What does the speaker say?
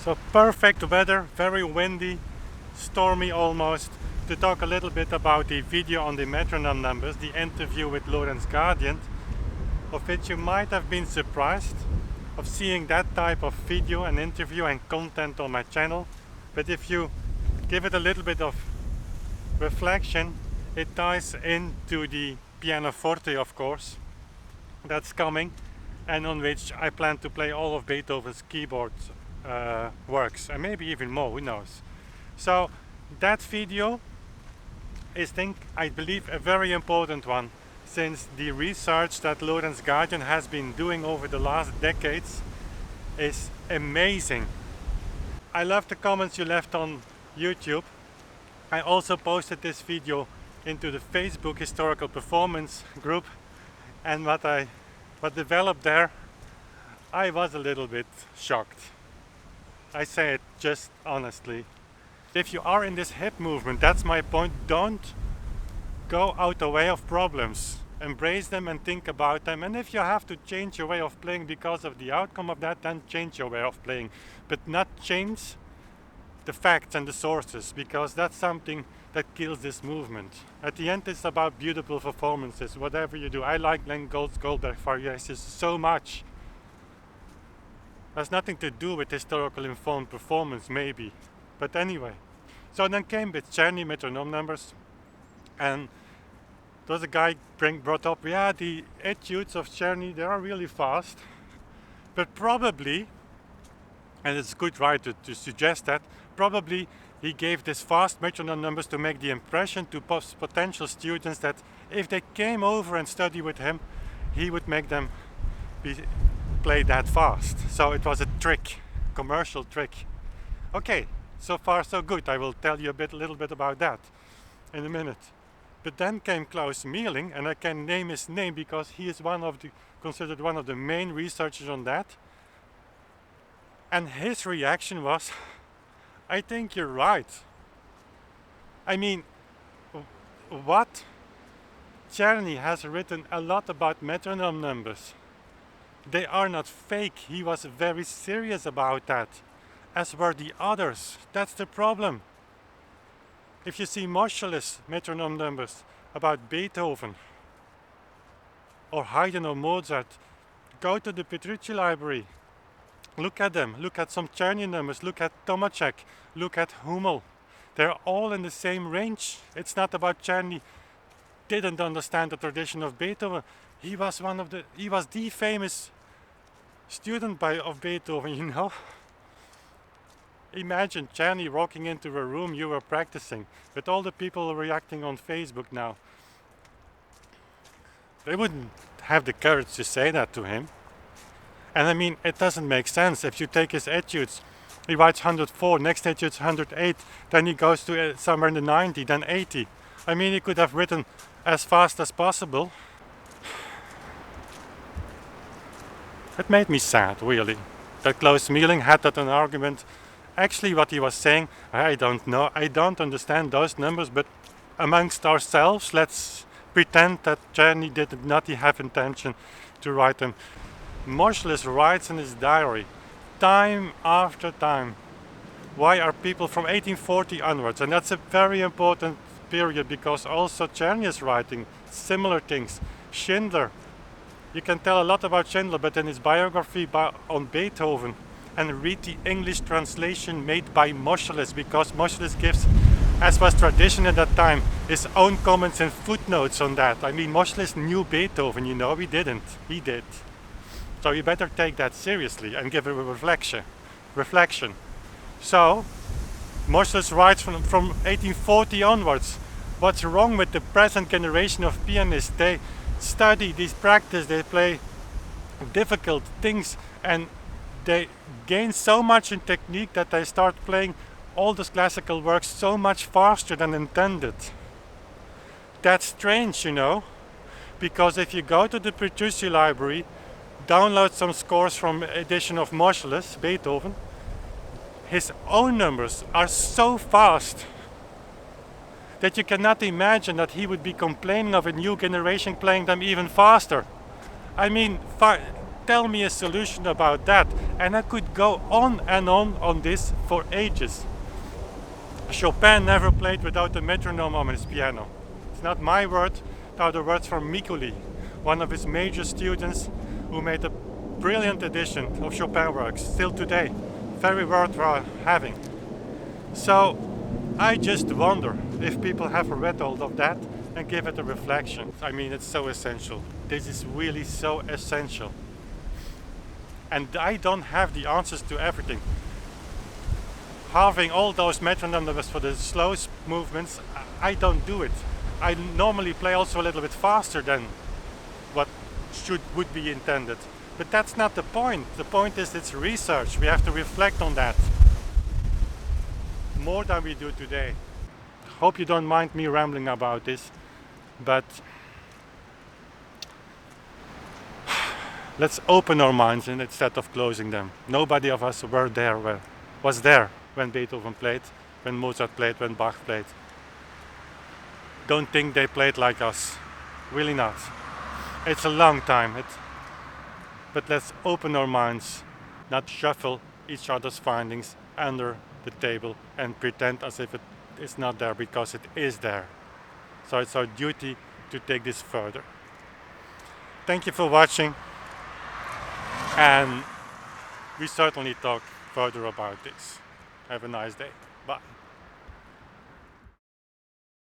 So perfect weather, very windy, stormy almost, to talk a little bit about the video on the metronome numbers, the interview with Lorenz Gadient, of which you might have been surprised of seeing that type of video and interview and content on my channel. But if you give it a little bit of reflection, it ties into the pianoforte, of course, that's coming, and on which I plan to play all of Beethoven's keyboard works, and maybe even more, who knows. So that video is, I believe, a very important one, since the research that Lorenz Gadient has been doing over the last decades is amazing. I love the comments you left on YouTube. I also posted this video into the Facebook Historical Performance group, and what developed there, I was a little bit shocked. I say it just honestly. If you are in this hip movement, that's my point, don't go out the way of problems. Embrace them and think about them, and if you have to change your way of playing because of the outcome of that, then change your way of playing, but not change the facts and the sources, because that's something that kills this movement. At the end, it's about beautiful performances, whatever you do. I like Glenn Goldberg variations so much. Has nothing to do with historical informed performance, maybe. But anyway. So then came with Czerny metronome numbers. And there was a guy brought up, yeah, the etudes of Czerny, they are really fast. But probably, and it's good, right, to suggest that, probably he gave this fast metronome numbers to make the impression to potential students that if they came over and study with him, he would make them play that fast. So it was a trick, commercial trick. Okay, so far so good. I will tell you a little bit about that in a minute. But then came Klaus Meerling, and I can name his name because he is considered one of the main researchers on that. And his reaction was, I think you're right. I mean, what? Czerny has written a lot about metronome numbers. They are not fake. He was very serious about that, as were the others. That's the problem. If you see Moscheles metronome numbers about Beethoven or Haydn or Mozart, go to the Petrucci library. Look at them. Look at some Czerny numbers. Look at Tomacek. Look at Hummel. They're all in the same range. It's not about Czerny didn't understand the tradition of Beethoven. He was the famous student of Beethoven, you know. Imagine Czerny walking into a room you were practicing, with all the people reacting on Facebook now. They wouldn't have the courage to say that to him. And I mean, it doesn't make sense. If you take his etudes, he writes 104, next etude's 108, then he goes to somewhere in the 90, then 80. I mean, he could have written as fast as possible. It made me sad, really, that Klaus Meerling had that an argument. Actually, what he was saying, I don't know, I don't understand those numbers, but amongst ourselves, let's pretend that Czerny did not have intention to write them. Moscheles writes in his diary, time after time, why are people from 1840 onwards, and that's a very important period because also Czerny is writing similar things. Schindler, you can tell a lot about Schindler, but in his biography on Beethoven, and read the English translation made by Moscheles, because Moscheles gives, as was tradition at that time, his own comments and footnotes on that. I mean, Moscheles knew Beethoven, you know, we didn't. He did. So you better take that seriously and give it a reflection. So, Moscheles writes from 1840 onwards. What's wrong with the present generation of pianists? They study, they practice, they play difficult things, and they gain so much in technique that they start playing all those classical works so much faster than intended. That's strange, you know, because if you go to the Petrucci library, download some scores from edition of Moscheles, Beethoven, his own numbers are so fast that you cannot imagine that he would be complaining of a new generation playing them even faster. I mean, tell me a solution about that. And I could go on and on this for ages. Chopin never played without a metronome on his piano. It's not my word, they are the words from Mikuli, one of his major students who made a brilliant edition of Chopin works, still today. Very worthwhile having. So I just wonder if people have read all of that and give it a reflection. I mean, it's so essential. This is really so essential. And I don't have the answers to everything. Having all those metronome numbers for the slow movements, I don't do it. I normally play also a little bit faster than what would be intended. But that's not the point. The point is it's research. We have to reflect on that more than we do today. Hope you don't mind me rambling about this, but let's open our minds instead of closing them. Nobody of us was there when Beethoven played, when Mozart played, when Bach played. Don't think they played like us. Really not. It's a long time. But let's open our minds, not shuffle each other's findings under the table and pretend as if it is not there, because it is there. So it's our duty to take this further. Thank you for watching, and we certainly talk further about this. Have a nice day. Bye.